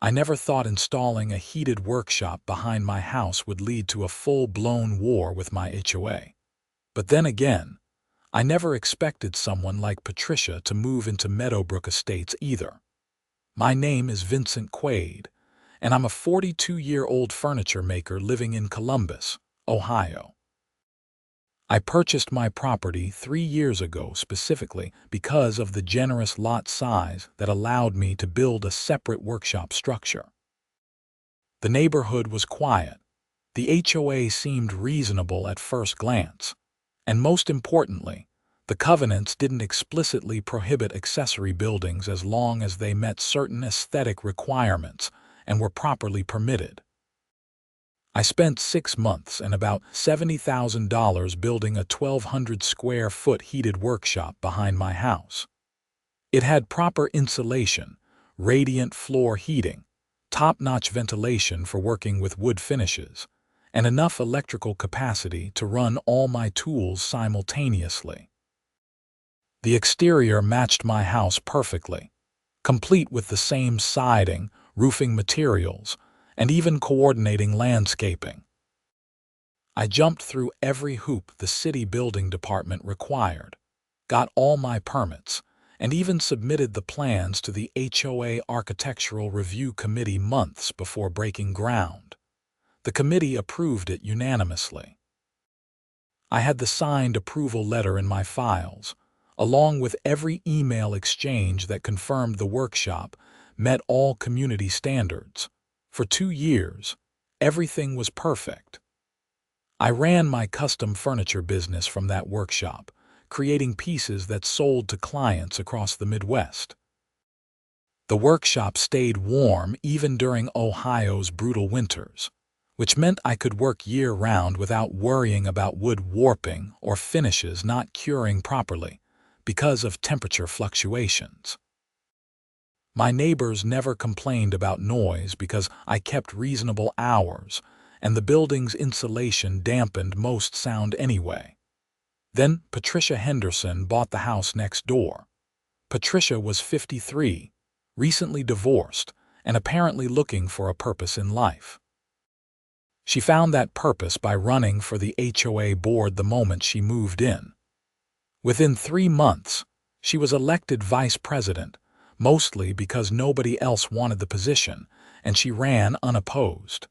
I never thought installing a heated workshop behind my house would lead to a full-blown war with my HOA. But then again, I never expected someone like Patricia to move into Meadowbrook Estates either. My name is Vincent Quaid, and I'm a 42-year-old furniture maker living in Columbus, Ohio. I purchased my property 3 years ago specifically because of the generous lot size that allowed me to build a separate workshop structure. The neighborhood was quiet, the HOA seemed reasonable at first glance, and most importantly, the covenants didn't explicitly prohibit accessory buildings as long as they met certain aesthetic requirements and were properly permitted. I spent 6 months and about $70,000 building a 1,200 square foot heated workshop behind my house. It had proper insulation, radiant floor heating, top-notch ventilation for working with wood finishes, and enough electrical capacity to run all my tools simultaneously. The exterior matched my house perfectly, complete with the same siding, roofing materials, and even coordinating landscaping. I jumped through every hoop the city building department required, got all my permits, and even submitted the plans to the HOA Architectural Review Committee months before breaking ground. The committee approved it unanimously. I had the signed approval letter in my files, along with every email exchange that confirmed the workshop met all community standards. For 2 years, everything was perfect. I ran my custom furniture business from that workshop, creating pieces that sold to clients across the Midwest. The workshop stayed warm even during Ohio's brutal winters, which meant I could work year-round without worrying about wood warping or finishes not curing properly because of temperature fluctuations. My neighbors never complained about noise because I kept reasonable hours, and the building's insulation dampened most sound anyway. Then Patricia Henderson bought the house next door. Patricia was 53, recently divorced, and apparently looking for a purpose in life. She found that purpose by running for the HOA board the moment she moved in. Within 3 months, she was elected vice president, mostly because nobody else wanted the position, and she ran unopposed.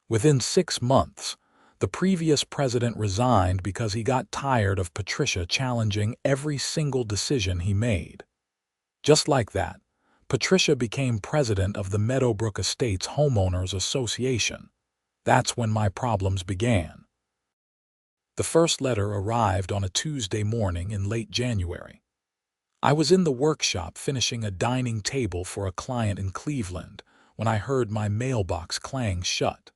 Within 6 months, the previous president resigned because he got tired of Patricia challenging every single decision he made. Just like that, Patricia became president of the Meadowbrook Estates Homeowners Association. That's when my problems began. The first letter arrived on a Tuesday morning in late January. I was in the workshop finishing a dining table for a client in Cleveland when I heard my mailbox clang shut.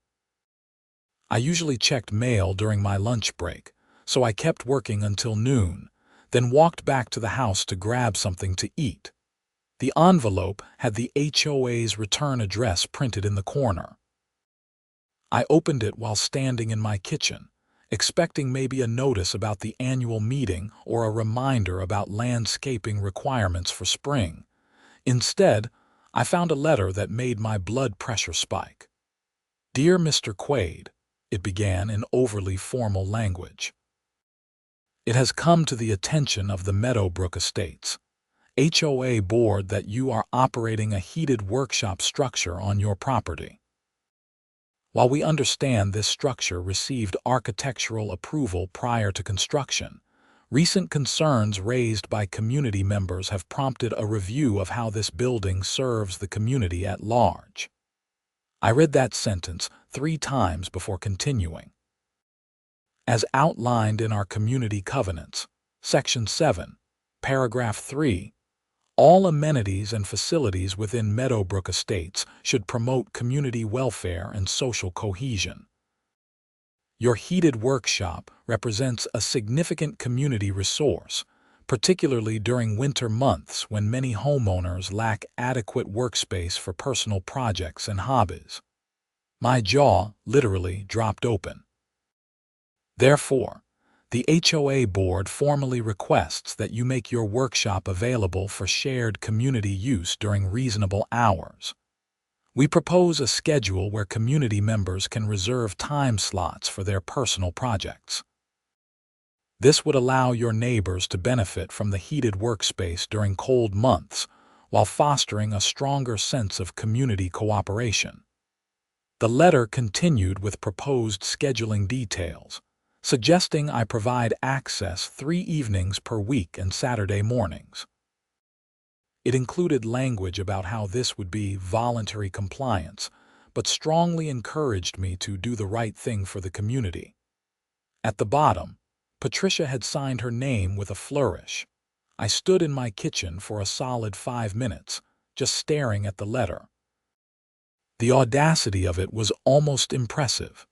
I usually checked mail during my lunch break, so I kept working until noon, then walked back to the house to grab something to eat. The envelope had the HOA's return address printed in the corner. I opened it while standing in my kitchen, expecting maybe a notice about the annual meeting or a reminder about landscaping requirements for spring. Instead, I found a letter that made my blood pressure spike. "Dear Mr. Quaid," it began in overly formal language. "It has come to the attention of the Meadowbrook Estates HOA board that you are operating a heated workshop structure on your property. While we understand this structure received architectural approval prior to construction, recent concerns raised by community members have prompted a review of how this building serves the community at large." I read that sentence 3 times before continuing. "As outlined in our community covenants, Section 7, Paragraph 3, all amenities and facilities within Meadowbrook Estates should promote community welfare and social cohesion. Your heated workshop represents a significant community resource, particularly during winter months when many homeowners lack adequate workspace for personal projects and hobbies." My jaw literally dropped open. "Therefore, the HOA board formally requests that you make your workshop available for shared community use during reasonable hours. We propose a schedule where community members can reserve time slots for their personal projects. This would allow your neighbors to benefit from the heated workspace during cold months while fostering a stronger sense of community cooperation. The letter continued with proposed scheduling details, suggesting I provide access 3 evenings per week and Saturday mornings. It included language about how this would be voluntary compliance, but strongly encouraged me to do the right thing for the community. At the bottom, Patricia had signed her name with a flourish. I stood in my kitchen for a solid 5 minutes, just staring at the letter. The audacity of it was almost impressive.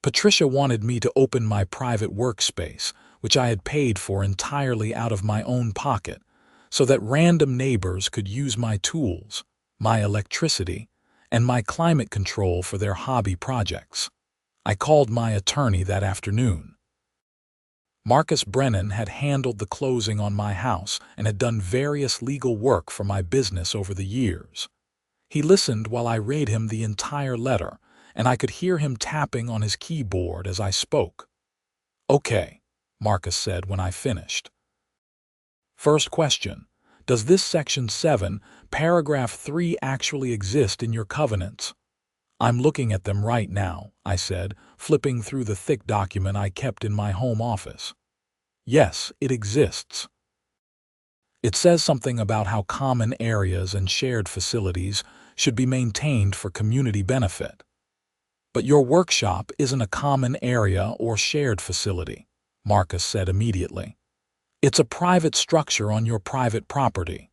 Patricia wanted me to open my private workspace, which I had paid for entirely out of my own pocket, so that random neighbors could use my tools, my electricity, and my climate control for their hobby projects. I called my attorney that afternoon. Marcus Brennan had handled the closing on my house and had done various legal work for my business over the years. He listened while I read him the entire letter, and I could hear him tapping on his keyboard as I spoke. "Okay," Marcus said when I finished. "First question, does this Section 7, Paragraph 3 actually exist in your covenants?" "I'm looking at them right now," I said, flipping through the thick document I kept in my home office. "Yes, it exists. It says something about how common areas and shared facilities should be maintained for community benefit. But your workshop isn't a common area or shared facility," Marcus said immediately. "It's a private structure on your private property.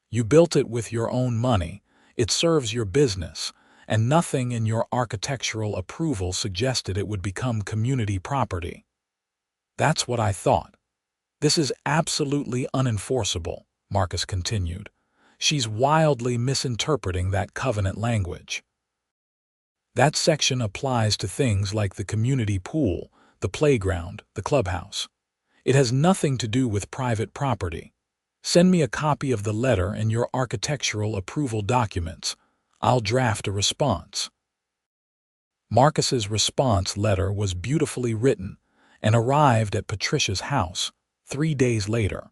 You built it with your own money, it serves your business, and nothing in your architectural approval suggested it would become community property." "That's what I thought. This is absolutely unenforceable," Marcus continued. "She's wildly misinterpreting that covenant language. That section applies to things like the community pool, the playground, the clubhouse. It has nothing to do with private property. Send me a copy of the letter and your architectural approval documents. I'll draft a response." Marcus's response letter was beautifully written and arrived at Patricia's house 3 days later.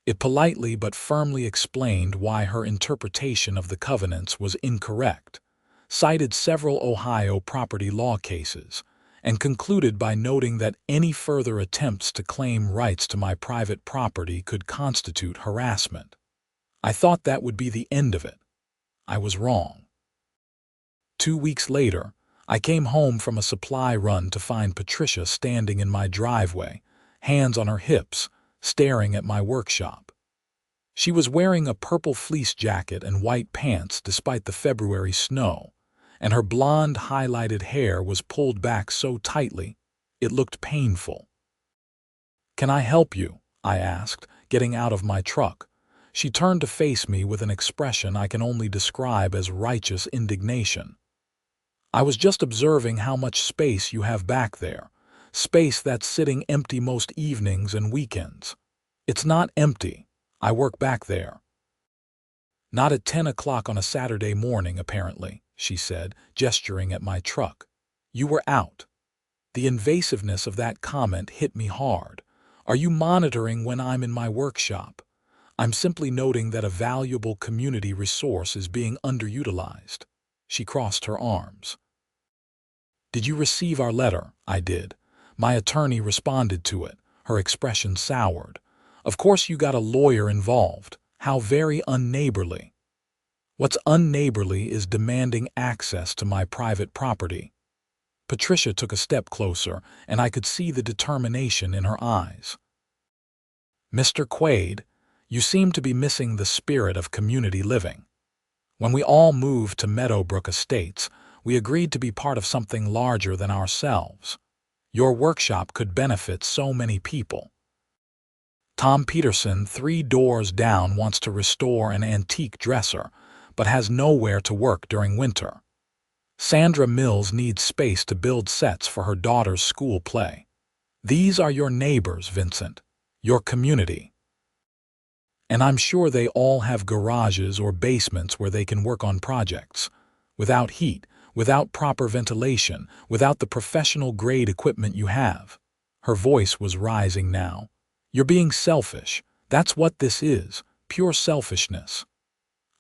It politely but firmly explained why her interpretation of the covenants was incorrect, cited several Ohio property law cases, and concluded by noting that any further attempts to claim rights to my private property could constitute harassment. I thought that would be the end of it. I was wrong. 2 weeks later, I came home from a supply run to find Patricia standing in my driveway, hands on her hips, staring at my workshop. She was wearing a purple fleece jacket and white pants despite the February snow, and her blonde highlighted hair was pulled back so tightly it looked painful. "Can I help you?" I asked, getting out of my truck. She turned to face me with an expression I can only describe as righteous indignation. "I was just observing how much space you have back there, space that's sitting empty most evenings and weekends." "It's not empty. I work back there." "Not at 10 o'clock on a Saturday morning, apparently," she said, gesturing at my truck. "You were out." The invasiveness of that comment hit me hard. "Are you monitoring when I'm in my workshop?" "I'm simply noting that a valuable community resource is being underutilized." She crossed her arms. "Did you receive our letter?" I did. My attorney responded to it, her expression soured. "Of course you got a lawyer involved. How very unneighborly." "What's unneighborly is demanding access to my private property." Patricia took a step closer, and I could see the determination in her eyes. "Mr. Quaid, you seem to be missing the spirit of community living. When we all moved to Meadowbrook Estates, we agreed to be part of something larger than ourselves. Your workshop could benefit so many people. Tom Peterson, 3 doors down, wants to restore an antique dresser, but has nowhere to work during winter. Sandra Mills needs space to build sets for her daughter's school play. These are your neighbors, Vincent. Your community. And I'm sure they all have garages or basements where they can work on projects. Without heat, without proper ventilation, without the professional-grade equipment you have. Her voice was rising now. You're being selfish. That's what this is, pure selfishness.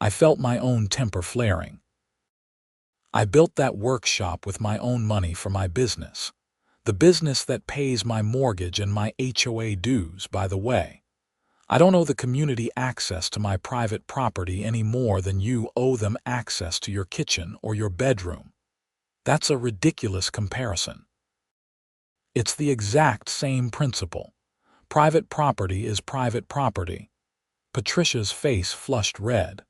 I felt my own temper flaring. I built that workshop with my own money for my business. The business that pays my mortgage and my HOA dues, by the way. I don't owe the community access to my private property any more than you owe them access to your kitchen or your bedroom. That's a ridiculous comparison. It's the exact same principle. Private property is private property. Patricia's face flushed red.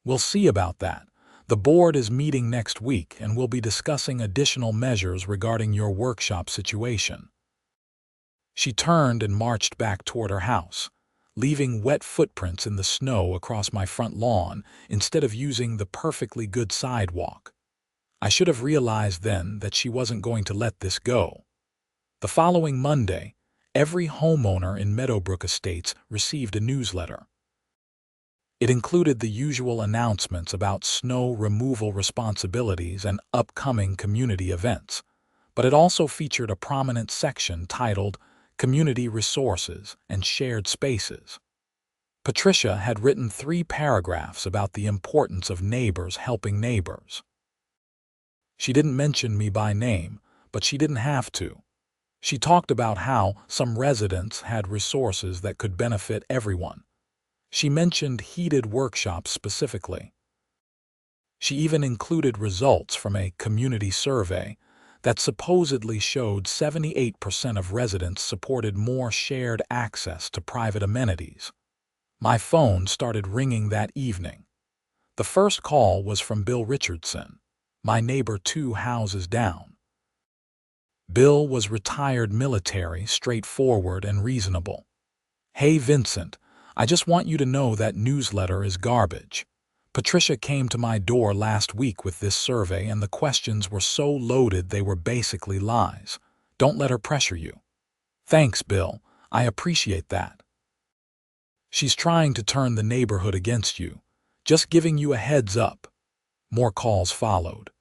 We'll see about that. The board is meeting next week and we'll be discussing additional measures regarding your workshop situation. She turned and marched back toward her house, leaving wet footprints in the snow across my front lawn instead of using the perfectly good sidewalk. I should have realized then that she wasn't going to let this go. The following Monday, every homeowner in Meadowbrook Estates received a newsletter. It included the usual announcements about snow removal responsibilities and upcoming community events, but it also featured a prominent section titled Community Resources and Shared Spaces. Patricia had written 3 paragraphs about the importance of neighbors helping neighbors. She didn't mention me by name, but she didn't have to. She talked about how some residents had resources that could benefit everyone. She mentioned heated workshops specifically. She even included results from a community survey that supposedly showed 78% of residents supported more shared access to private amenities. My phone started ringing that evening. The first call was from Bill Richardson, my neighbor 2 houses down. Bill was retired military, straightforward and reasonable. Hey Vincent, I just want you to know that newsletter is garbage. Patricia came to my door last week with this survey and the questions were so loaded they were basically lies. Don't let her pressure you. Thanks, Bill. I appreciate that. She's trying to turn the neighborhood against you. Just giving you a heads up. More calls followed.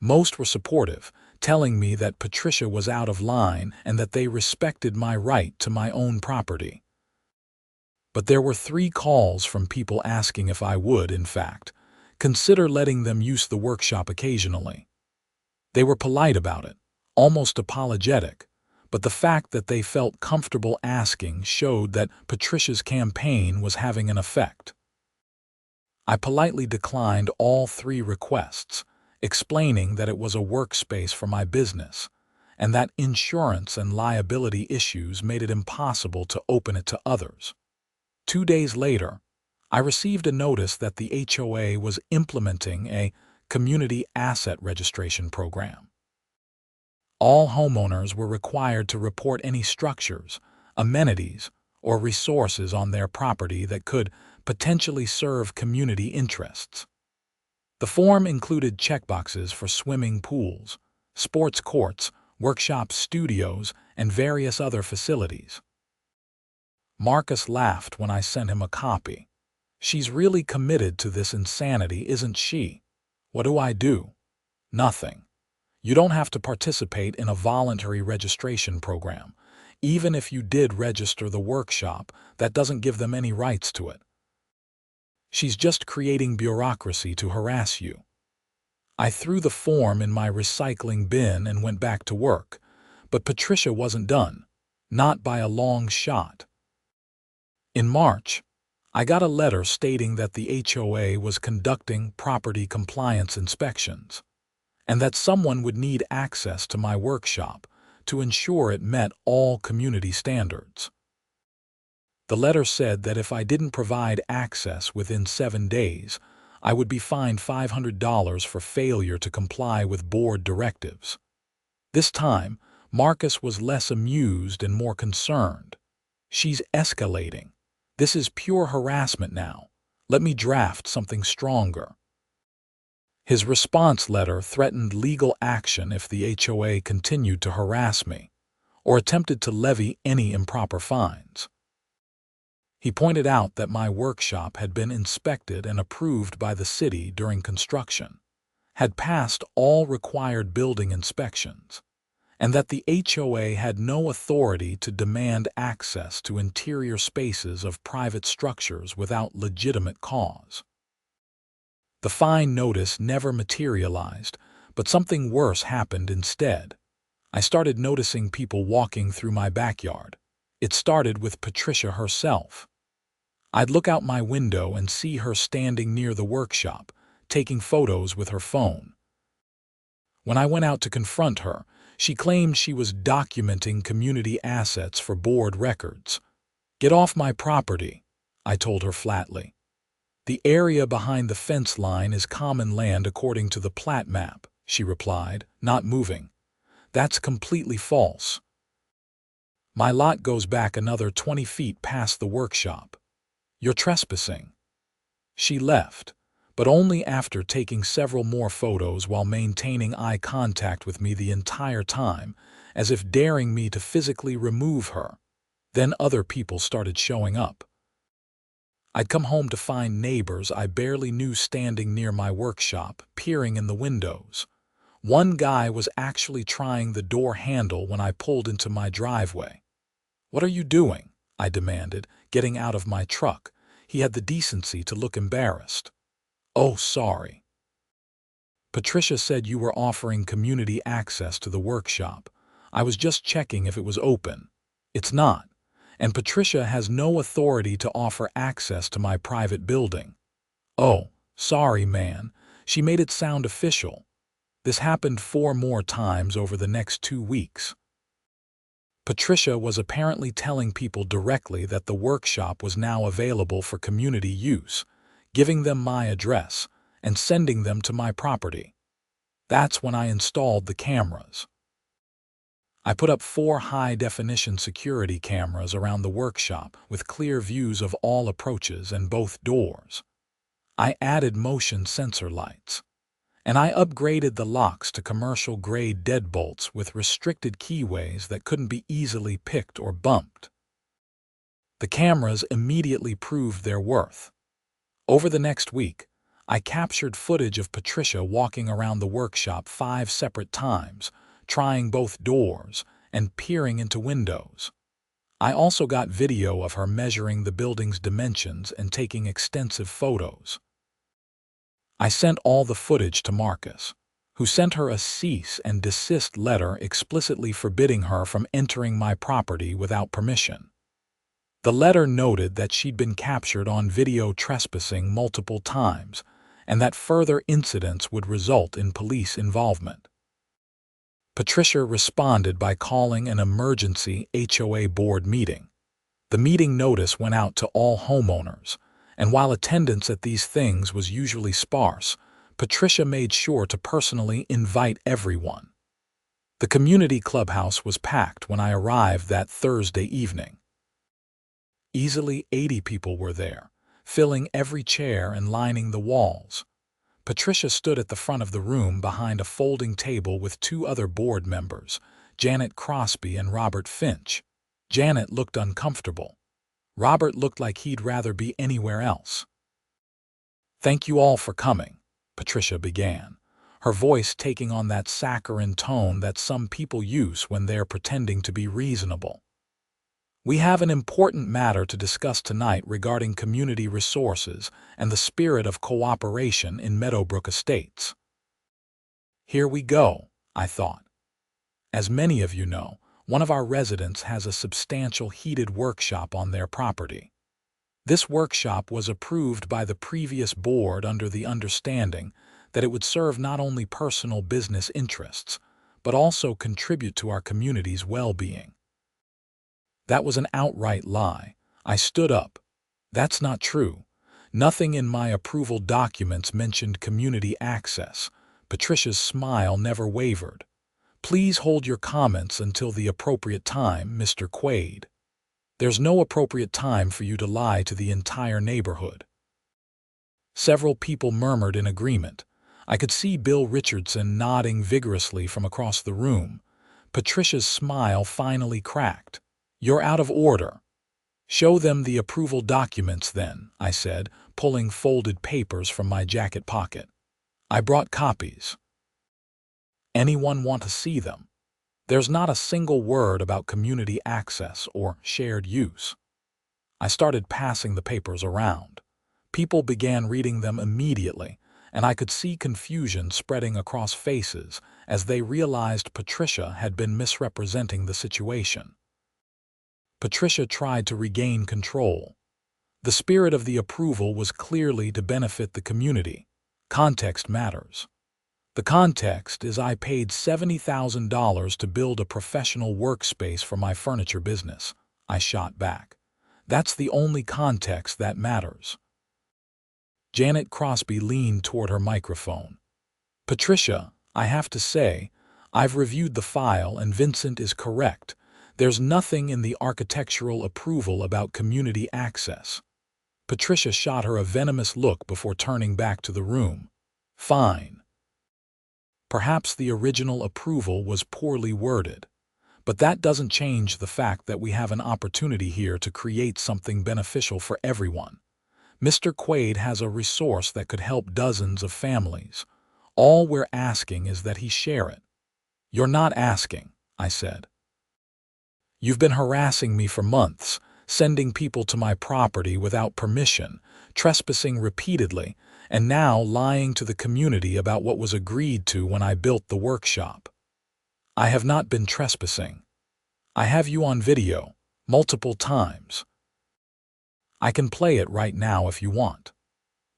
Most were supportive, telling me that Patricia was out of line and that they respected my right to my own property. But there were 3 calls from people asking if I would, in fact, consider letting them use the workshop occasionally. They were polite about it, almost apologetic, but the fact that they felt comfortable asking showed that Patricia's campaign was having an effect. I politely declined all 3 requests, explaining that it was a workspace for my business, and that insurance and liability issues made it impossible to open it to others. 2 days later, I received a notice that the HOA was implementing a community asset registration program. All homeowners were required to report any structures, amenities, or resources on their property that could potentially serve community interests. The form included checkboxes for swimming pools, sports courts, workshop studios, and various other facilities. Marcus laughed when I sent him a copy. She's really committed to this insanity, isn't she? What do I do? Nothing. You don't have to participate in a voluntary registration program. Even if you did register the workshop, that doesn't give them any rights to it. She's just creating bureaucracy to harass you. I threw the form in my recycling bin and went back to work, but Patricia wasn't done. Not by a long shot. In March, I got a letter stating that the HOA was conducting property compliance inspections, and that someone would need access to my workshop to ensure it met all community standards. The letter said that if I didn't provide access within 7 days, I would be fined $500 for failure to comply with board directives. This time, Marcus was less amused and more concerned. She's escalating. This is pure harassment now. Let me draft something stronger. His response letter threatened legal action if the HOA continued to harass me, or attempted to levy any improper fines. He pointed out that my workshop had been inspected and approved by the city during construction, had passed all required building inspections, and that the HOA had no authority to demand access to interior spaces of private structures without legitimate cause. The fine notice never materialized, but something worse happened instead. I started noticing people walking through my backyard. It started with Patricia herself. I'd look out my window and see her standing near the workshop, taking photos with her phone. When I went out to confront her, she claimed she was documenting community assets for board records. "Get off my property," I told her flatly. "The area behind the fence line is common land according to the plat map," she replied, not moving. "That's completely false. My lot goes back another 20 feet past the workshop. You're trespassing." She left, but only after taking several more photos while maintaining eye contact with me the entire time, as if daring me to physically remove her. Then other people started showing up. I'd come home to find neighbors I barely knew standing near my workshop, peering in the windows. One guy was actually trying the door handle when I pulled into my driveway. "What are you doing?" I demanded, getting out of my truck. He had the decency to look embarrassed. "Oh, sorry. Patricia said you were offering community access to the workshop. I was just checking if it was open. It's not, and Patricia has no authority to offer access to my private building." "Oh, sorry, man." She made it sound official. This happened 4 more times over the next 2 weeks. Patricia was apparently telling people directly that the workshop was now available for community use, giving them my address, and sending them to my property. That's when I installed the cameras. I put up 4 high-definition security cameras around the workshop with clear views of all approaches and both doors. I added motion sensor lights, and I upgraded the locks to commercial-grade deadbolts with restricted keyways that couldn't be easily picked or bumped. The cameras immediately proved their worth. Over the next week, I captured footage of Patricia walking around the workshop 5 separate times, trying both doors and peering into windows. I also got video of her measuring the building's dimensions and taking extensive photos. I sent all the footage to Marcus, who sent her a cease and desist letter explicitly forbidding her from entering my property without permission. The letter noted that she'd been captured on video trespassing multiple times, and that further incidents would result in police involvement. Patricia responded by calling an emergency HOA board meeting. The meeting notice went out to all homeowners, and while attendance at these things was usually sparse, Patricia made sure to personally invite everyone. The community clubhouse was packed when I arrived that Thursday evening. Easily 80 people were there, filling every chair and lining the walls. Patricia stood at the front of the room behind a folding table with 2 other board members, Janet Crosby and Robert Finch. Janet looked uncomfortable. Robert looked like he'd rather be anywhere else. "Thank you all for coming," Patricia began, her voice taking on that saccharine tone that some people use when they're pretending to be reasonable. "We have an important matter to discuss tonight regarding community resources and the spirit of cooperation in Meadowbrook Estates." Here we go, I thought. As many of you know, one of our residents has a substantial heated workshop on their property. This workshop was approved by the previous board under the understanding that it would serve not only personal business interests, but also contribute to our community's well-being. That was an outright lie. I stood up. "That's not true. Nothing in my approval documents mentioned community access." Patricia's smile never wavered. "Please hold your comments until the appropriate time, Mr. Quaid. There's no appropriate time for you to lie to the entire neighborhood." Several people murmured in agreement. I could see Bill Richardson nodding vigorously from across the room. Patricia's smile finally cracked. "You're out of order." "Show them the approval documents then," I said, pulling folded papers from my jacket pocket. "I brought copies. Anyone want to see them? There's not a single word about community access or shared use." I started passing the papers around. People began reading them immediately, and I could see confusion spreading across faces as they realized Patricia had been misrepresenting the situation. Patricia tried to regain control. The spirit of the approval was clearly to benefit the community. Context matters. "The context is I paid $70,000 to build a professional workspace for my furniture business," I shot back. "That's the only context that matters." Janet Crosby leaned toward her microphone. "Patricia, I have to say, I've reviewed the file and Vincent is correct. There's nothing in the architectural approval about community access." Patricia shot her a venomous look before turning back to the room. "Fine. Perhaps the original approval was poorly worded, but that doesn't change the fact that we have an opportunity here to create something beneficial for everyone. Mr. Quaid has a resource that could help dozens of families. All we're asking is that he share it." "You're not asking," I said. "You've been harassing me for months, sending people to my property without permission, trespassing repeatedly, and now lying to the community about what was agreed to when I built the workshop." "I have not been trespassing. I have you on video, multiple times. I can play it right now if you want."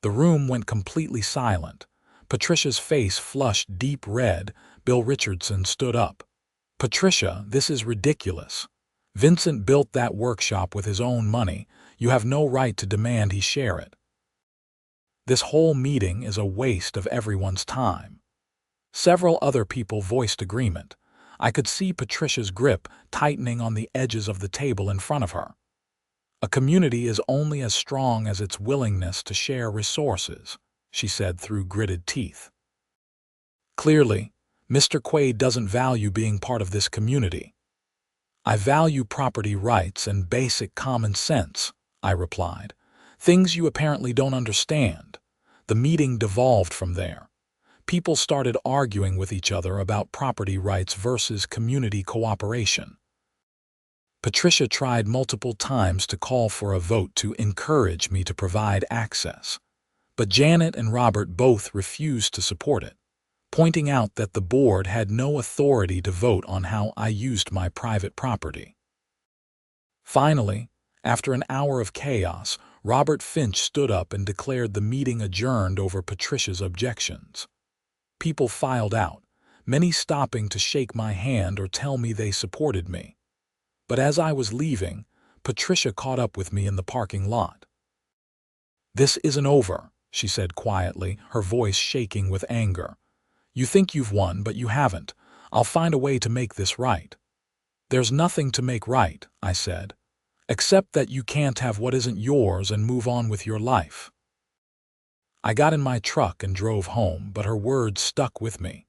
The room went completely silent. Patricia's face flushed deep red. Bill Richardson stood up. "Patricia, this is ridiculous. Vincent built that workshop with his own money. You have no right to demand he share it. This whole meeting is a waste of everyone's time." Several other people voiced agreement. I could see Patricia's grip tightening on the edges of the table in front of her. "A community is only as strong as its willingness to share resources," she said through gritted teeth. "Clearly, Mr. Quaid doesn't value being part of this community." "I value property rights and basic common sense," I replied. "Things you apparently don't understand." The meeting devolved from there. People started arguing with each other about property rights versus community cooperation. Patricia tried multiple times to call for a vote to encourage me to provide access, but Janet and Robert both refused to support it, pointing out that the board had no authority to vote on how I used my private property. Finally, after an hour of chaos, Robert Finch stood up and declared the meeting adjourned over Patricia's objections. People filed out, many stopping to shake my hand or tell me they supported me. But as I was leaving, Patricia caught up with me in the parking lot. "This isn't over," she said quietly, her voice shaking with anger. "You think you've won, but you haven't. I'll find a way to make this right." "There's nothing to make right," I said, "except that you can't have what isn't yours and move on with your life." I got in my truck and drove home, but her words stuck with me.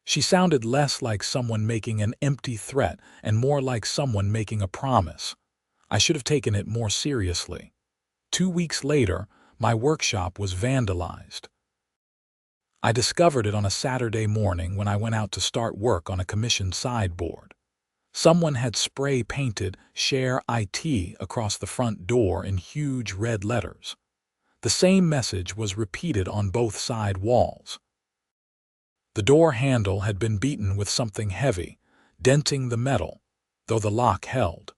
She sounded less like someone making an empty threat and more like someone making a promise. I should have taken it more seriously. 2 weeks later, my workshop was vandalized. I discovered it on a Saturday morning when I went out to start work on a commissioned sideboard. Someone had spray-painted "Share IT" across the front door in huge red letters. The same message was repeated on both side walls. The door handle had been beaten with something heavy, denting the metal, though the lock held.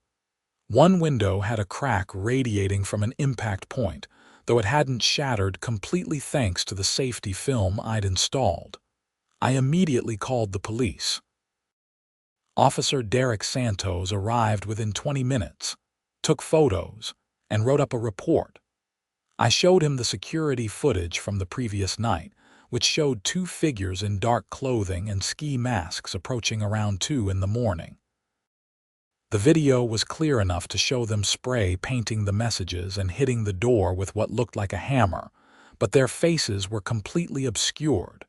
One window had a crack radiating from an impact point, though it hadn't shattered completely thanks to the safety film I'd installed. I immediately called the police. Officer Derek Santos arrived within 20 minutes, took photos, and wrote up a report. I showed him the security footage from the previous night, which showed 2 figures in dark clothing and ski masks approaching around 2 in the morning. The video was clear enough to show them spray painting the messages and hitting the door with what looked like a hammer, but their faces were completely obscured.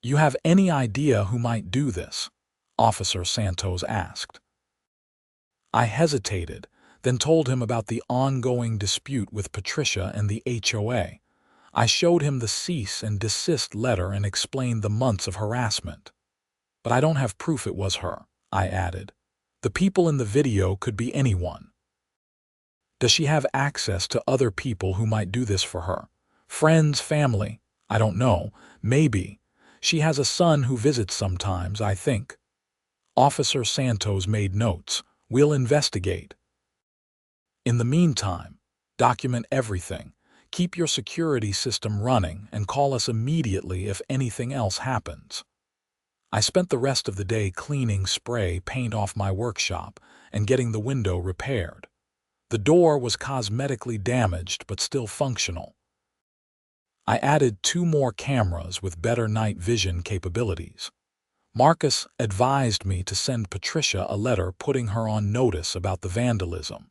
"You have any idea who might do this?" Officer Santos asked. I hesitated, then told him about the ongoing dispute with Patricia and the HOA. I showed him the cease and desist letter and explained the months of harassment. But I don't have proof it was her, I added. The people in the video could be anyone. Does she have access to other people who might do this for her? Friends, family? I don't know. Maybe. She has a son who visits sometimes, I think. Officer Santos made notes. We'll investigate. In the meantime, document everything. Keep your security system running and call us immediately if anything else happens. I spent the rest of the day cleaning spray paint off my workshop and getting the window repaired. The door was cosmetically damaged but still functional. I added 2 more cameras with better night vision capabilities. Marcus advised me to send Patricia a letter putting her on notice about the vandalism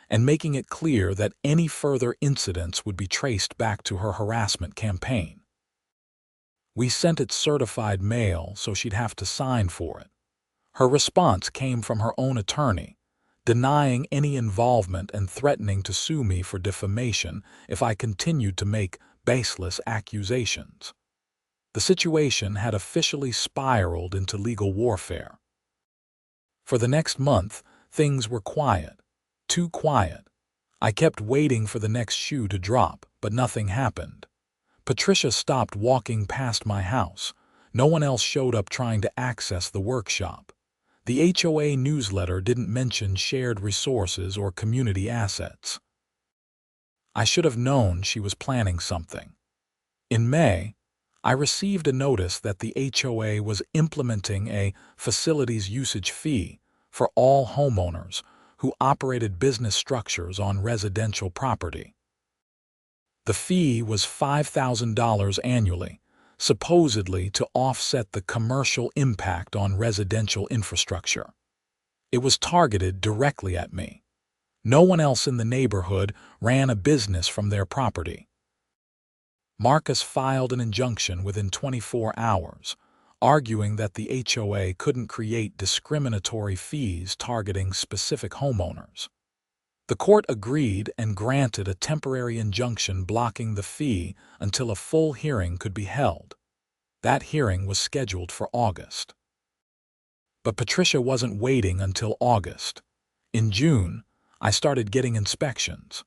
and making it clear that any further incidents would be traced back to her harassment campaign. We sent it certified mail so she'd have to sign for it. Her response came from her own attorney, denying any involvement and threatening to sue me for defamation if I continued to make baseless accusations. The situation had officially spiraled into legal warfare. For the next month, things were quiet. Too quiet. I kept waiting for the next shoe to drop, but nothing happened. Patricia stopped walking past my house. No one else showed up trying to access the workshop. The HOA newsletter didn't mention shared resources or community assets. I should have known she was planning something. In May, I received a notice that the HOA was implementing a facilities usage fee for all homeowners who operated business structures on residential property. The fee was $5,000 annually, supposedly to offset the commercial impact on residential infrastructure. It was targeted directly at me. No one else in the neighborhood ran a business from their property. Marcus filed an injunction within 24 hours, arguing that the HOA couldn't create discriminatory fees targeting specific homeowners. The court agreed and granted a temporary injunction blocking the fee until a full hearing could be held. That hearing was scheduled for August. But Patricia wasn't waiting until August. In June, I started getting inspections.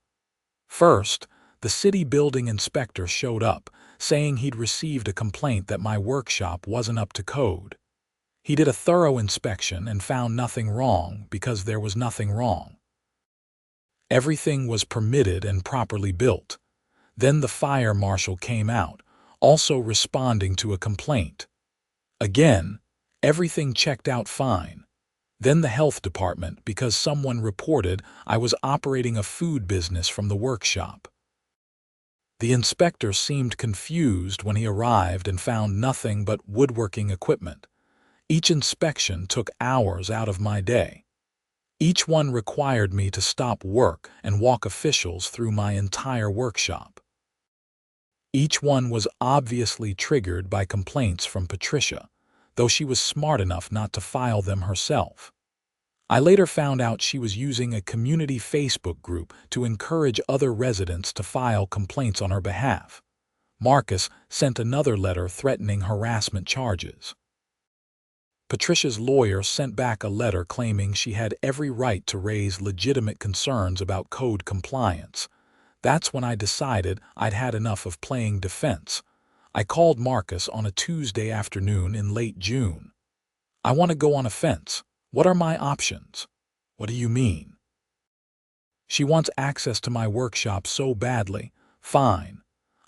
First, the city building inspector showed up, saying he'd received a complaint that my workshop wasn't up to code. He did a thorough inspection and found nothing wrong because there was nothing wrong. Everything was permitted and properly built. Then the fire marshal came out, also responding to a complaint. Again, everything checked out fine. Then the health department because someone reported I was operating a food business from the workshop. The inspector seemed confused when he arrived and found nothing but woodworking equipment. Each inspection took hours out of my day. Each one required me to stop work and walk officials through my entire workshop. Each one was obviously triggered by complaints from Patricia, though she was smart enough not to file them herself. I later found out she was using a community Facebook group to encourage other residents to file complaints on her behalf. Marcus sent another letter threatening harassment charges. Patricia's lawyer sent back a letter claiming she had every right to raise legitimate concerns about code compliance. That's when I decided I'd had enough of playing defense. I called Marcus on a Tuesday afternoon in late June. I want to go on a fence. What are my options? What do you mean? She wants access to my workshop so badly. Fine.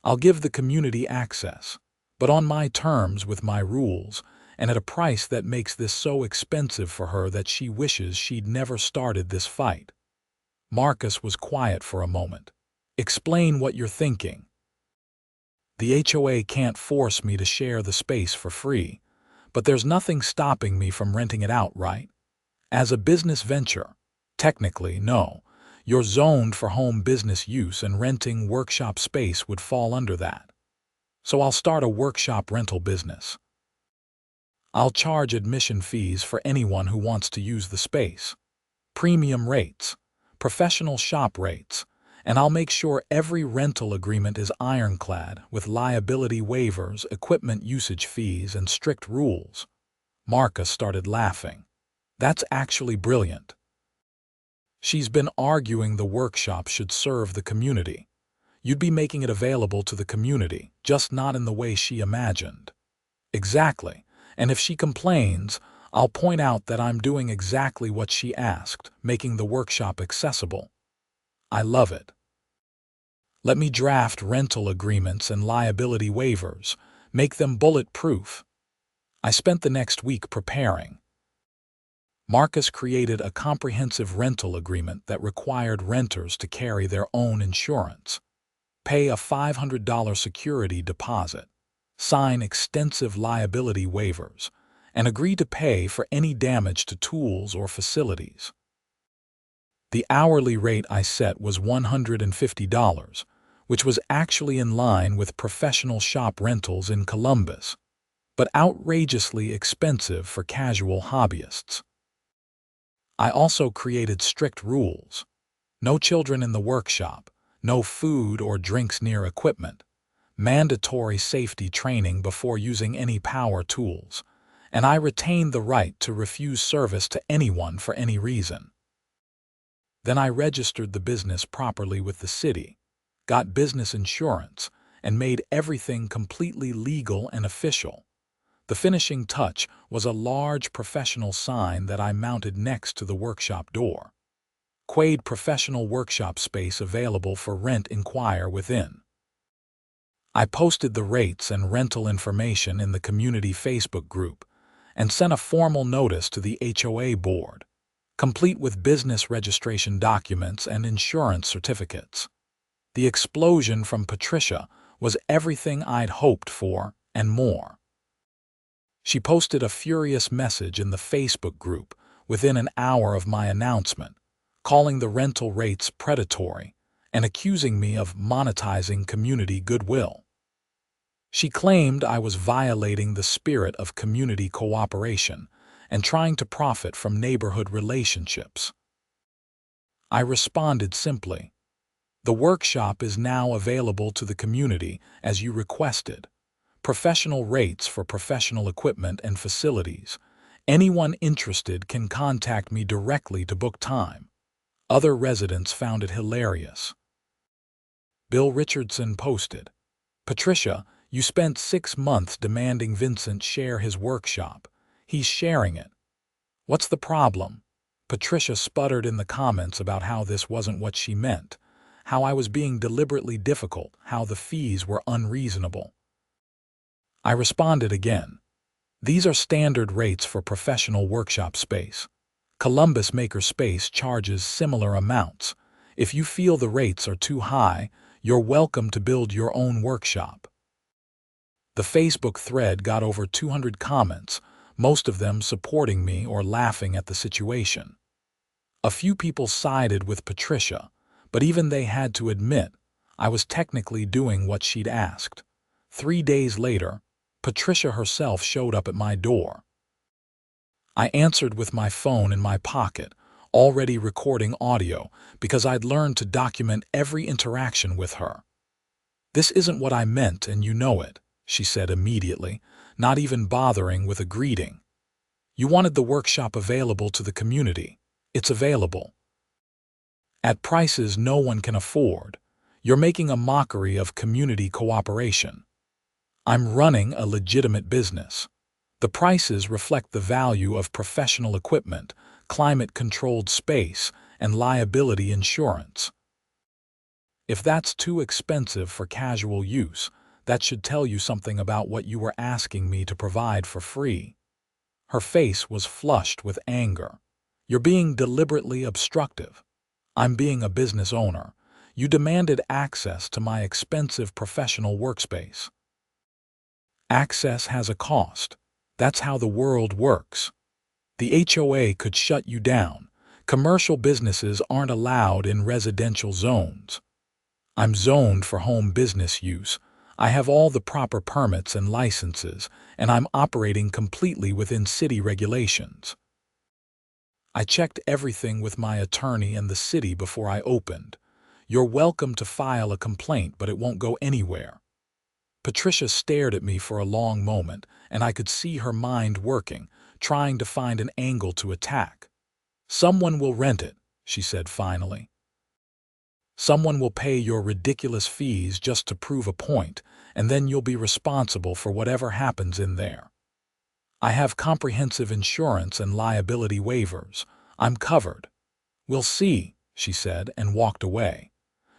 I'll give the community access, but on my terms with my rules, and at a price that makes this so expensive for her that she wishes she'd never started this fight. Marcus was quiet for a moment. Explain what you're thinking. The HOA can't force me to share the space for free, but there's nothing stopping me from renting it out, right? As a business venture, technically, no. You're zoned for home business use and renting workshop space would fall under that. So I'll start a workshop rental business. I'll charge admission fees for anyone who wants to use the space. Premium rates. professional shop rates, and I'll make sure every rental agreement is ironclad with liability waivers, equipment usage fees, and strict rules." Marka started laughing. "That's actually brilliant." She's been arguing the workshop should serve the community. You'd be making it available to the community, just not in the way she imagined. Exactly. And if she complains, I'll point out that I'm doing exactly what she asked, making the workshop accessible. I love it. Let me draft rental agreements and liability waivers, make them bulletproof. I spent the next week preparing. Marcus created a comprehensive rental agreement that required renters to carry their own insurance, pay a $500 security deposit, sign extensive liability waivers, and agree to pay for any damage to tools or facilities. The hourly rate I set was $150, which was actually in line with professional shop rentals in Columbus, but outrageously expensive for casual hobbyists. I also created strict rules. No children in the workshop, no food or drinks near equipment, mandatory safety training before using any power tools, and I retained the right to refuse service to anyone for any reason. Then I registered the business properly with the city, got business insurance, and made everything completely legal and official. The finishing touch was a large professional sign that I mounted next to the workshop door. Quaid Professional Workshop Space available for rent, inquire within. I posted the rates and rental information in the community Facebook group and sent a formal notice to the HOA board, complete with business registration documents and insurance certificates. The explosion from Patricia was everything I'd hoped for and more. She posted a furious message in the Facebook group within an hour of my announcement, calling the rental rates predatory and accusing me of monetizing community goodwill. She claimed I was violating the spirit of community cooperation and trying to profit from neighborhood relationships. I responded simply, "The workshop is now available to the community as you requested. Professional rates for professional equipment and facilities. Anyone interested can contact me directly to book time." Other residents found it hilarious. Bill Richardson posted, "Patricia, you spent 6 months demanding Vincent share his workshop. He's sharing it. What's the problem?" Patricia sputtered in the comments about how this wasn't what she meant, how I was being deliberately difficult, how the fees were unreasonable. I responded again, "These are standard rates for professional workshop space. Columbus Maker Space charges similar amounts. If you feel the rates are too high, you're welcome to build your own workshop." The Facebook thread got over 200 comments, most of them supporting me or laughing at the situation. A few people sided with Patricia, but even they had to admit I was technically doing what she'd asked. 3 days later, Patricia herself showed up at my door. I answered with my phone in my pocket, already recording audio because I'd learned to document every interaction with her. "This isn't what I meant and you know it," she said immediately, not even bothering with a greeting. "You wanted the workshop available to the community. It's available. At prices no one can afford. You're making a mockery of community cooperation. I'm running a legitimate business. The prices reflect the value of professional equipment, climate-controlled space, and liability insurance. If that's too expensive for casual use, that should tell you something about what you were asking me to provide for free." Her face was flushed with anger. "You're being deliberately obstructive. I'm being a business owner. You demanded access to my expensive professional workspace. Access has a cost. That's how the world works. The HOA could shut you down. Commercial businesses aren't allowed in residential zones. I'm zoned for home business use. I have all the proper permits and licenses, and I'm operating completely within city regulations." I checked everything with my attorney and the city before I opened. You're welcome to file a complaint, but it won't go anywhere." Patricia stared at me for a long moment, and I could see her mind working, trying to find an angle to attack. "Someone will rent it," she said finally. "Someone will pay your ridiculous fees just to prove a point, and then you'll be responsible for whatever happens in there. I have comprehensive insurance and liability waivers. I'm covered." "We'll see," she said, and walked away.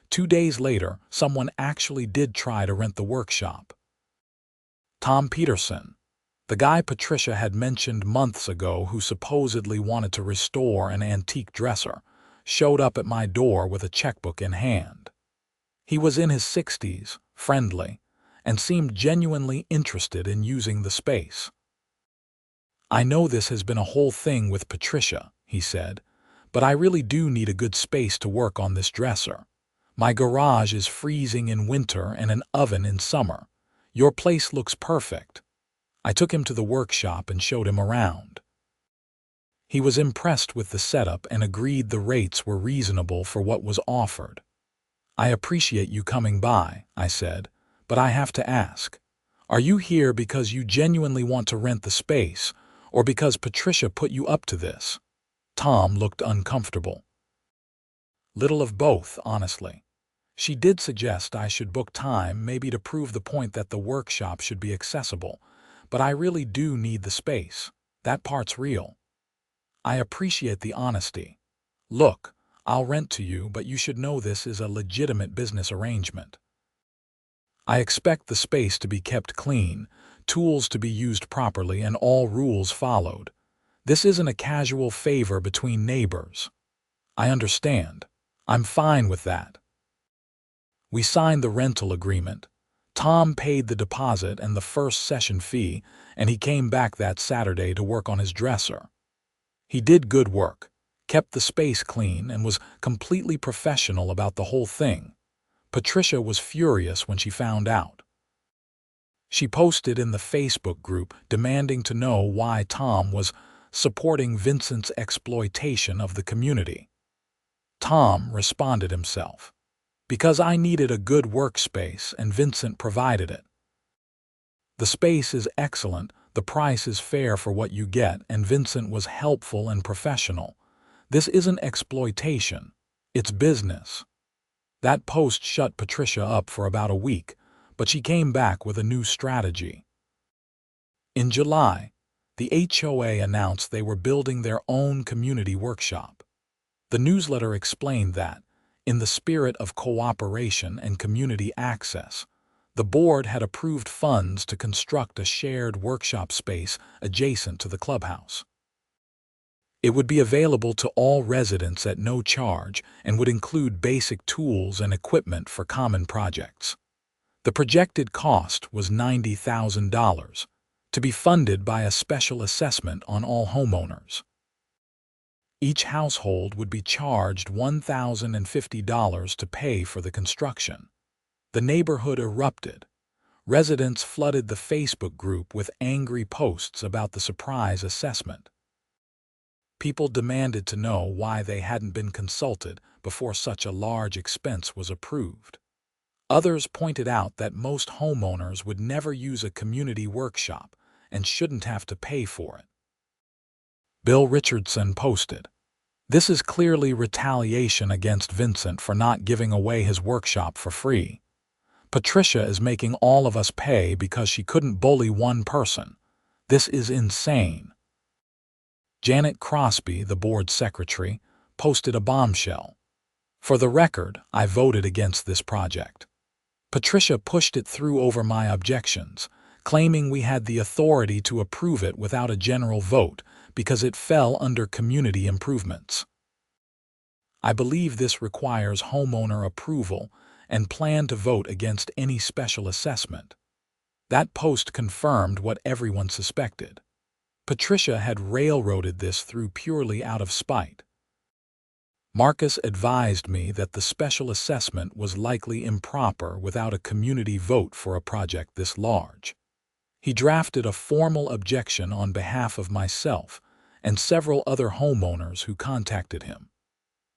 2 days later, someone actually did try to rent the workshop. Tom Peterson, the guy Patricia had mentioned months ago who supposedly wanted to restore an antique dresser, showed up at my door with a checkbook in hand. He was in his 60s, friendly, and seemed genuinely interested in using the space. "I know this has been a whole thing with Patricia," he said, "but I really do need a good space to work on this dresser. My garage is freezing in winter and an oven in summer. Your place looks perfect." I took him to the workshop and showed him around. He was impressed with the setup and agreed the rates were reasonable for what was offered. "I appreciate you coming by," I said, "but I have to ask, are you here because you genuinely want to rent the space, or because Patricia put you up to this?" Tom looked uncomfortable. "Little of both, honestly. She did suggest I should book time, maybe to prove the point that the workshop should be accessible, but I really do need the space. That part's real." "I appreciate the honesty. Look, I'll rent to you, but you should know this is a legitimate business arrangement. I expect the space to be kept clean, tools to be used properly, and all rules followed. This isn't a casual favor between neighbors." "I understand. I'm fine with that." We signed the rental agreement. Tom paid the deposit and the first session fee, and he came back that Saturday to work on his dresser. He did good work, kept the space clean, and was completely professional about the whole thing. Patricia was furious when she found out. She posted in the Facebook group demanding to know why Tom was supporting Vincent's exploitation of the community. Tom responded himself, "Because I needed a good workspace and Vincent provided it. The space is excellent, the price is fair for what you get, and Vincent was helpful and professional. This isn't exploitation, it's business." That post shut Patricia up for about a week, but she came back with a new strategy. In July, the HOA announced they were building their own community workshop. The newsletter explained that, in the spirit of cooperation and community access, the board had approved funds to construct a shared workshop space adjacent to the clubhouse. It would be available to all residents at no charge and would include basic tools and equipment for common projects. The projected cost was $90,000, to be funded by a special assessment on all homeowners. Each household would be charged $1,050 to pay for the construction. The neighborhood erupted. Residents flooded the Facebook group with angry posts about the surprise assessment. People demanded to know why they hadn't been consulted before such a large expense was approved. Others pointed out that most homeowners would never use a community workshop and shouldn't have to pay for it. Bill Richardson posted, "This is clearly retaliation against Vincent for not giving away his workshop for free. Patricia is making all of us pay because she couldn't bully one person. This is insane." Janet Crosby, the board secretary, posted a bombshell. "For the record, I voted against this project. Patricia pushed it through over my objections, claiming we had the authority to approve it without a general vote because it fell under community improvements. I believe this requires homeowner approval and plan to vote against any special assessment." That post confirmed what everyone suspected. Patricia had railroaded this through purely out of spite. Marcus advised me that the special assessment was likely improper without a community vote for a project this large. He drafted a formal objection on behalf of myself and several other homeowners who contacted him.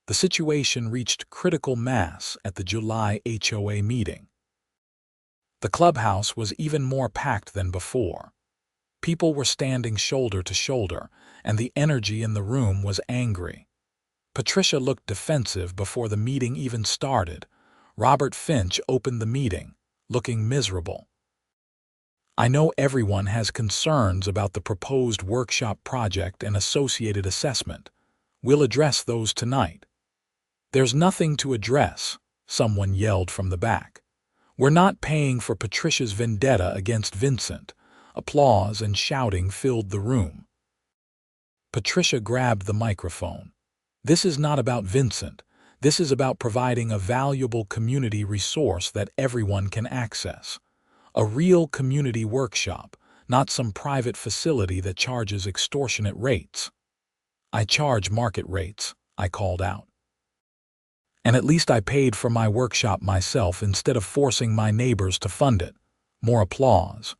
The situation reached critical mass at the July HOA meeting. The clubhouse was even more packed than before. People were standing shoulder to shoulder, and the energy in the room was angry. Patricia looked defensive before the meeting even started. Robert Finch opened the meeting, looking miserable. I know everyone has concerns about the proposed workshop project and associated assessment. We'll address those tonight. There's nothing to address, someone yelled from the back. We're not paying for Patricia's vendetta against Vincent. Applause and shouting filled the room. Patricia grabbed the microphone. This is not about Vincent. This is about providing a valuable community resource that everyone can access. A real community workshop, not some private facility that charges extortionate rates. I charge market rates, I called out. And at least I paid for my workshop myself instead of forcing my neighbors to fund it. More applause.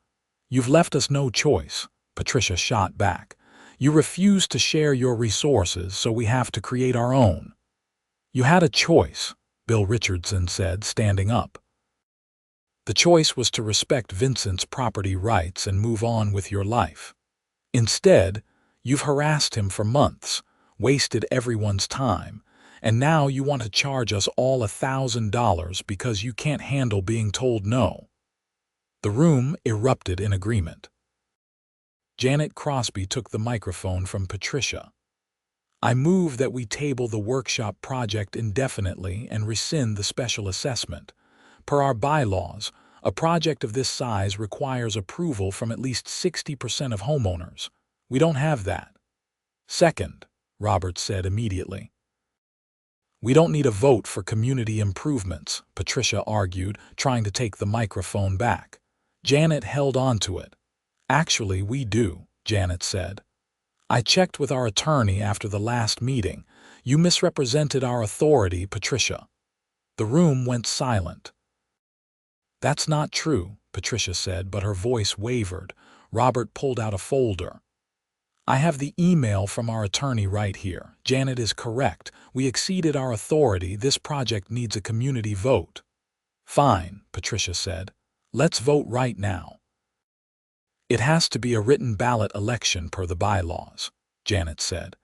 You've left us no choice, Patricia shot back. You refuse to share your resources, so we have to create our own. You had a choice, Bill Richardson said, standing up. The choice was to respect Vincent's property rights and move on with your life. Instead, you've harassed him for months, wasted everyone's time, and now you want to charge us all $1,000 because you can't handle being told no. The room erupted in agreement. Janet Crosby took the microphone from Patricia. I move that we table the workshop project indefinitely and rescind the special assessment. Per our bylaws, a project of this size requires approval from at least 60% of homeowners. We don't have that. Second, Robert said immediately. We don't need a vote for community improvements, Patricia argued, trying to take the microphone back. Janet held on to it. Actually, we do, Janet said. I checked with our attorney after the last meeting. You misrepresented our authority, Patricia. The room went silent. That's not true, Patricia said, but her voice wavered. Robert pulled out a folder. I have the email from our attorney right here. Janet is correct. We exceeded our authority. This project needs a community vote. Fine, Patricia said. Let's vote right now. It has to be a written ballot election per the bylaws, Janet said.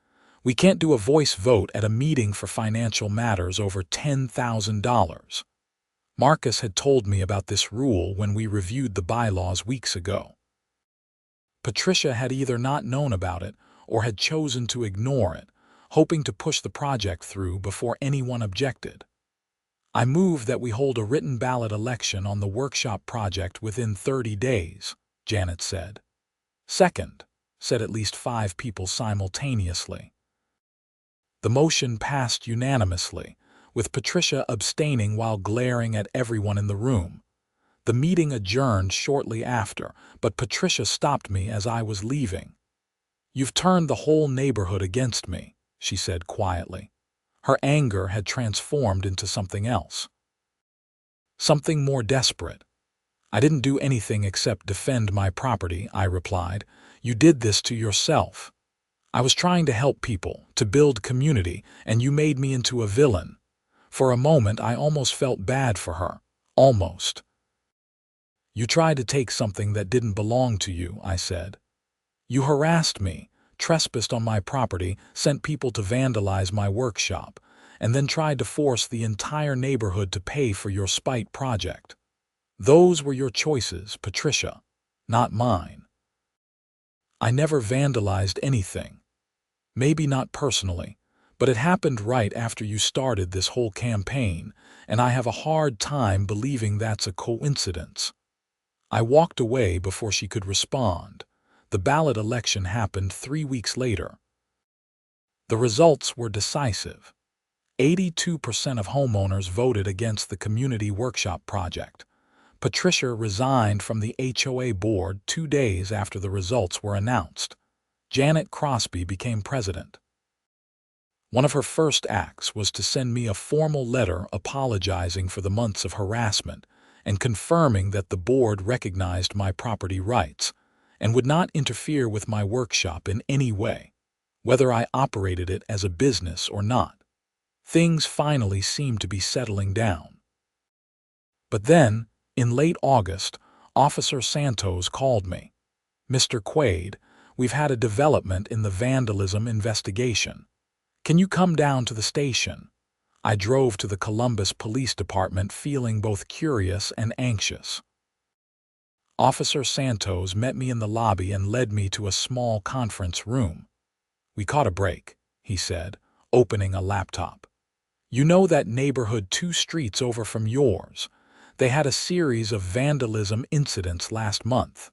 We can't do a voice vote at a meeting for financial matters over $10,000. Marcus had told me about this rule when we reviewed the bylaws weeks ago. Patricia had either not known about it or had chosen to ignore it, hoping to push the project through before anyone objected. I move that we hold a written ballot election on the workshop project within 30 days, Janet said. Second, said at least 5 people simultaneously. The motion passed unanimously, with Patricia abstaining while glaring at everyone in the room. The meeting adjourned shortly after, but Patricia stopped me as I was leaving. You've turned the whole neighborhood against me, she said quietly. Her anger had transformed into something else. Something more desperate. I didn't do anything except defend my property, I replied. You did this to yourself. I was trying to help people, to build community, and you made me into a villain. For a moment, I almost felt bad for her. Almost. You tried to take something that didn't belong to you, I said. You harassed me, trespassed on my property, sent people to vandalize my workshop, and then tried to force the entire neighborhood to pay for your spite project. Those were your choices, Patricia, not mine. I never vandalized anything. Maybe not personally, but it happened right after you started this whole campaign, and I have a hard time believing that's a coincidence. I walked away before she could respond. The ballot election happened 3 weeks later. The results were decisive. 82% of homeowners voted against the community workshop project. Patricia resigned from the HOA board 2 days after the results were announced. Janet Crosby became president. One of her first acts was to send me a formal letter apologizing for the months of harassment and confirming that the board recognized my property rights and would not interfere with my workshop in any way. whether I operated it as a business or not. Things finally seemed to be settling down. But then, in late August, Officer Santos called me. "Mr. Quaid, we've had a development in the vandalism investigation. Can you come down to the station?" I drove to the Columbus Police Department feeling both curious and anxious. Officer Santos met me in the lobby and led me to a small conference room. "We caught a break," he said, opening a laptop. "You know that neighborhood 2 streets over from yours? They had a series of vandalism incidents last month.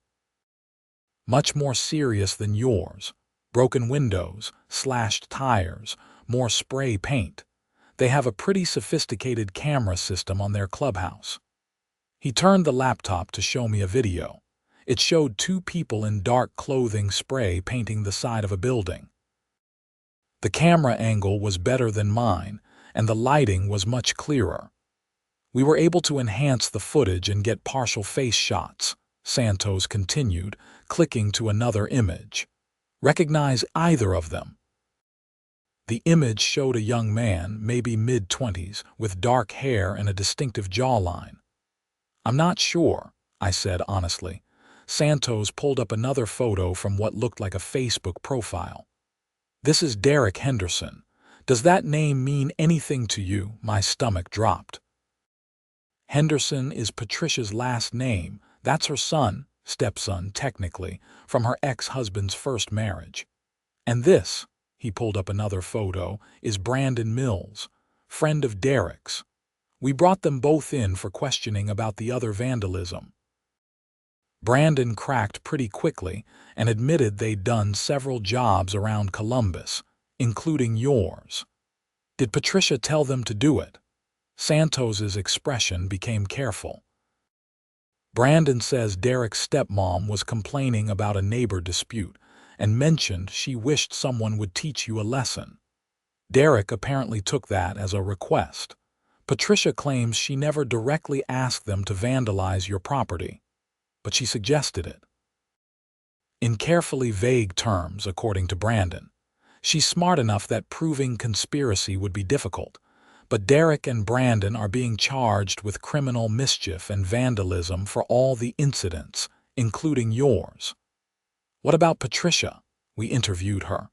Much more serious than yours. Broken windows, slashed tires, more spray paint. They have a pretty sophisticated camera system on their clubhouse." He turned the laptop to show me a video. It showed 2 people in dark clothing spray painting the side of a building. The camera angle was better than mine, and the lighting was much clearer. "We were able to enhance the footage and get partial face shots," Santos continued, clicking to another image. "Recognize either of them?" The image showed a young man, maybe mid-20s, with dark hair and a distinctive jawline. "I'm not sure," I said honestly. Santos pulled up another photo from what looked like a Facebook profile. "This is Derek Henderson. Does that name mean anything to you?" My stomach dropped. "Henderson is Patricia's last name. That's her son, stepson technically, from her ex-husband's first marriage. And this," he pulled up another photo, "is Brandon Mills, friend of Derek's. We brought them both in for questioning about the other vandalism." Brandon cracked pretty quickly and admitted they'd done several jobs around Columbus, including yours. "Did Patricia tell them to do it?" Santos's expression became careful. "Brandon says Derek's stepmom was complaining about a neighbor dispute and mentioned she wished someone would teach you a lesson. Derek apparently took that as a request. Patricia claims she never directly asked them to vandalize your property, but she suggested it. In carefully vague terms, according to Brandon. She's smart enough that proving conspiracy would be difficult, but Derek and Brandon are being charged with criminal mischief and vandalism for all the incidents, including yours." "What about Patricia?" We interviewed her.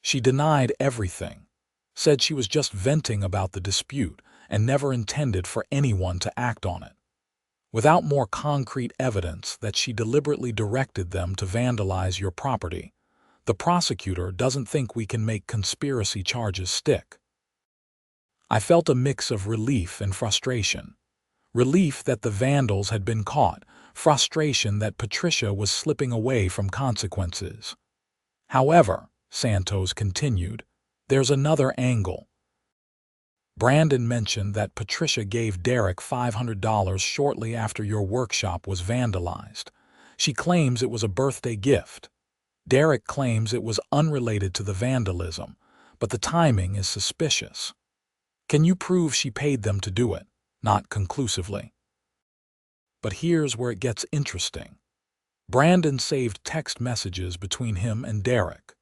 "She denied everything, said she was just venting about the dispute and never intended for anyone to act on it. Without more concrete evidence that she deliberately directed them to vandalize your property, the prosecutor doesn't think we can make conspiracy charges stick." I felt a mix of relief and frustration. Relief that the vandals had been caught, frustration that Patricia was slipping away from consequences. "However," Santos continued, "there's another angle. Brandon mentioned that Patricia gave Derek $500 shortly after your workshop was vandalized. She claims it was a birthday gift. Derek claims it was unrelated to the vandalism, but the timing is suspicious. Can you prove she paid them to do it?" "Not conclusively. But here's where it gets interesting. Brandon saved text messages between him and Derek.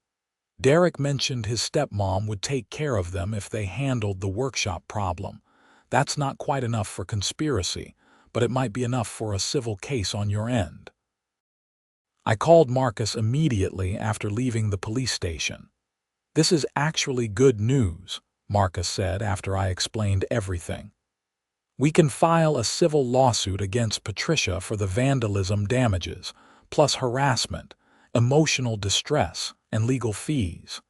Derek mentioned his stepmom would take care of them if they handled the workshop problem. That's not quite enough for conspiracy, but it might be enough for a civil case on your end." I called Marcus immediately after leaving the police station. "This is actually good news," Marcus said after I explained everything. "We can file a civil lawsuit against Patricia for the vandalism damages, plus harassment, emotional distress, and legal fees.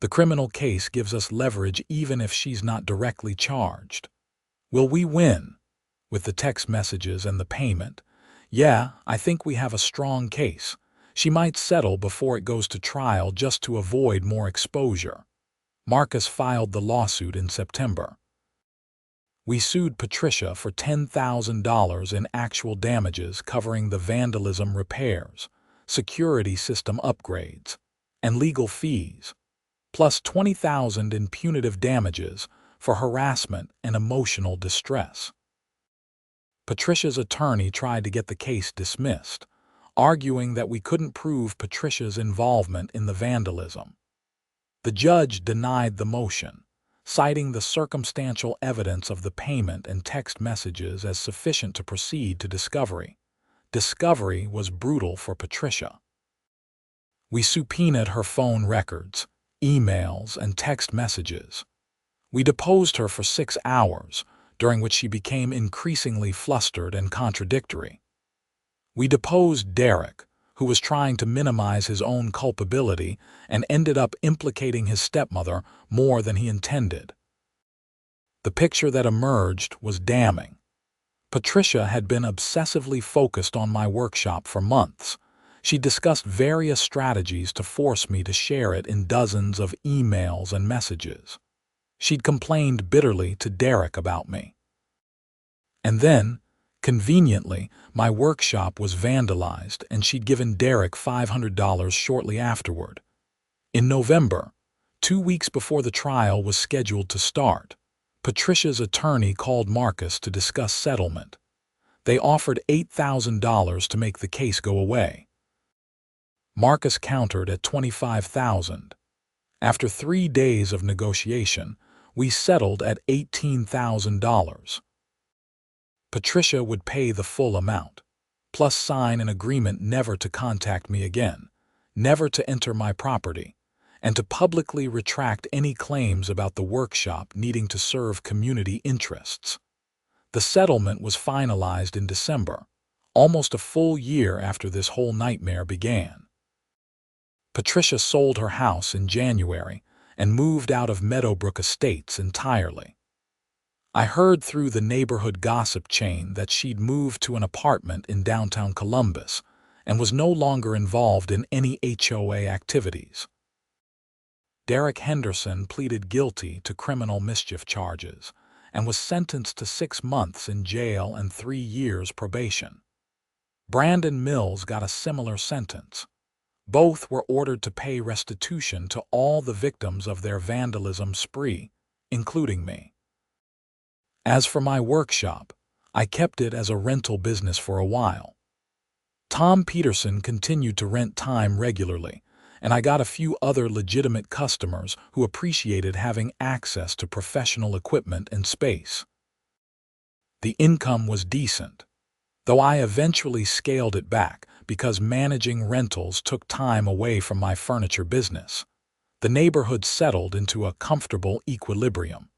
The criminal case gives us leverage even if she's not directly charged." "Will we win?" With the text messages and the payment. "Yeah, I think we have a strong case. She might settle before it goes to trial just to avoid more exposure." Marcus filed the lawsuit in September. We sued Patricia for $10,000 in actual damages covering the vandalism repairs, security system upgrades, and legal fees, plus $20,000 in punitive damages for harassment and emotional distress. Patricia's attorney tried to get the case dismissed, arguing that we couldn't prove Patricia's involvement in the vandalism. The judge denied the motion, citing the circumstantial evidence of the payment and text messages as sufficient to proceed to discovery. Discovery was brutal for Patricia. We subpoenaed her phone records, emails, and text messages. We deposed her for 6 hours, during which she became increasingly flustered and contradictory. We deposed Derek, who was trying to minimize his own culpability and ended up implicating his stepmother more than he intended. The picture that emerged was damning. Patricia had been obsessively focused on my workshop for months. She discussed various strategies to force me to share it in dozens of emails and messages. She'd complained bitterly to Derek about me. And then, conveniently, my workshop was vandalized and she'd given Derek $500 shortly afterward. In November, 2 weeks before the trial was scheduled to start, Patricia's attorney called Marcus to discuss settlement. They offered $8,000 to make the case go away. Marcus countered at $25,000. After 3 days of negotiation, we settled at $18,000. Patricia would pay the full amount, plus sign an agreement never to contact me again, never to enter my property, and to publicly retract any claims about the workshop needing to serve community interests. The settlement was finalized in December, almost a full year after this whole nightmare began. Patricia sold her house in January and moved out of Meadowbrook Estates entirely. I heard through the neighborhood gossip chain that she'd moved to an apartment in downtown Columbus and was no longer involved in any HOA activities. Derek Henderson pleaded guilty to criminal mischief charges and was sentenced to 6 months in jail and 3 years probation. Brandon Mills got a similar sentence. Both were ordered to pay restitution to all the victims of their vandalism spree, including me. As for my workshop, I kept it as a rental business for a while. Tom Peterson continued to rent time regularly, and I got a few other legitimate customers who appreciated having access to professional equipment and space. The income was decent, though I eventually scaled it back because managing rentals took time away from my furniture business. The neighborhood settled into a comfortable equilibrium.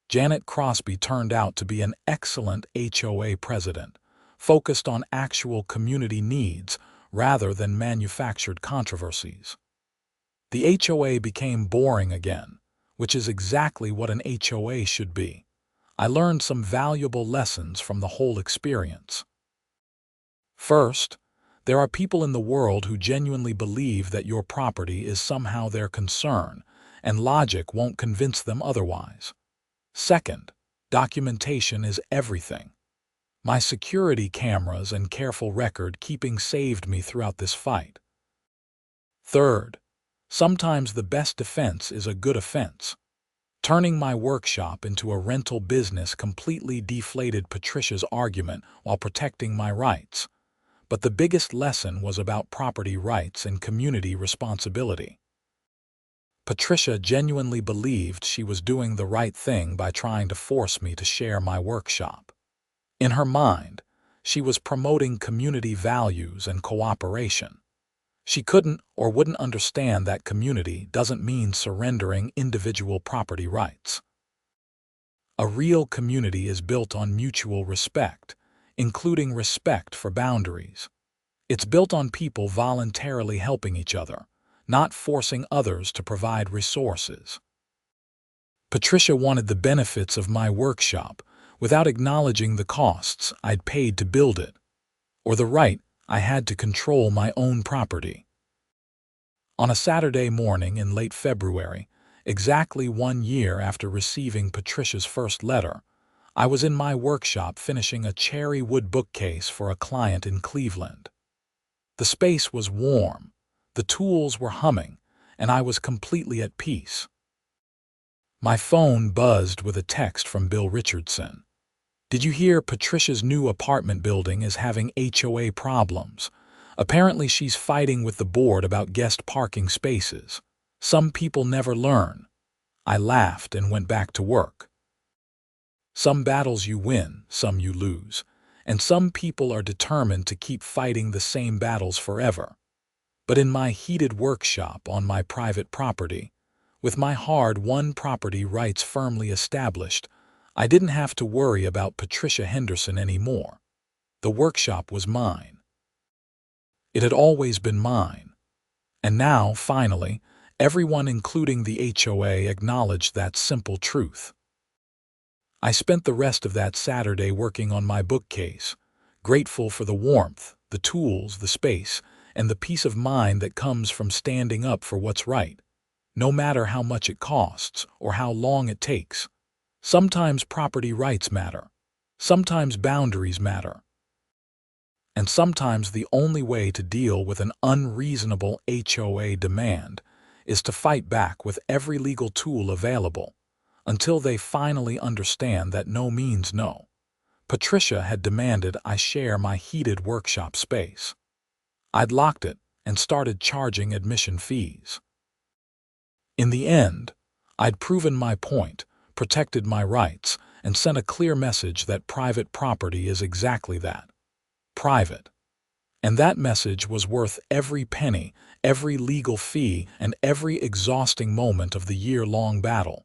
Janet Crosby turned out to be an excellent HOA president, focused on actual community needs rather than manufactured controversies. The HOA became boring again, which is exactly what an HOA should be. I learned some valuable lessons from the whole experience. First, there are people in the world who genuinely believe that your property is somehow their concern, and logic won't convince them otherwise. Second, documentation is everything. My security cameras and careful record-keeping saved me throughout this fight. Third, sometimes the best defense is a good offense. Turning my workshop into a rental business completely deflated Patricia's argument while protecting my rights. But the biggest lesson was about property rights and community responsibility. Patricia genuinely believed she was doing the right thing by trying to force me to share my workshop. In her mind, she was promoting community values and cooperation. She couldn't or wouldn't understand that community doesn't mean surrendering individual property rights. A real community is built on mutual respect, including respect for boundaries. It's built on people voluntarily helping each other, not forcing others to provide resources. Patricia wanted the benefits of my workshop without acknowledging the costs I'd paid to build it, or the right I had to control my own property. On a Saturday morning in late February, exactly 1 year after receiving Patricia's first letter, I was in my workshop finishing a cherry wood bookcase for a client in Cleveland. The space was warm, the tools were humming, and I was completely at peace. My phone buzzed with a text from Bill Richardson. Did you hear Patricia's new apartment building is having HOA problems? Apparently she's fighting with the board about guest parking spaces. Some people never learn. I laughed and went back to work. Some battles you win, some you lose. And some people are determined to keep fighting the same battles forever. But in my heated workshop on my private property, with my hard-won property rights firmly established, I didn't have to worry about Patricia Henderson anymore. The workshop was mine. It had always been mine. And now, finally, everyone including the HOA acknowledged that simple truth. I spent the rest of that Saturday working on my bookcase, grateful for the warmth, the tools, the space, and the peace of mind that comes from standing up for what's right, no matter how much it costs or how long it takes. Sometimes property rights matter. Sometimes boundaries matter. And sometimes the only way to deal with an unreasonable HOA demand is to fight back with every legal tool available until they finally understand that no means no. Patricia had demanded I share my heated workshop space. I'd locked it and started charging admission fees. In the end, I'd proven my point, protected my rights, and sent a clear message that private property is exactly that. Private. And that message was worth every penny, every legal fee, and every exhausting moment of the year-long battle.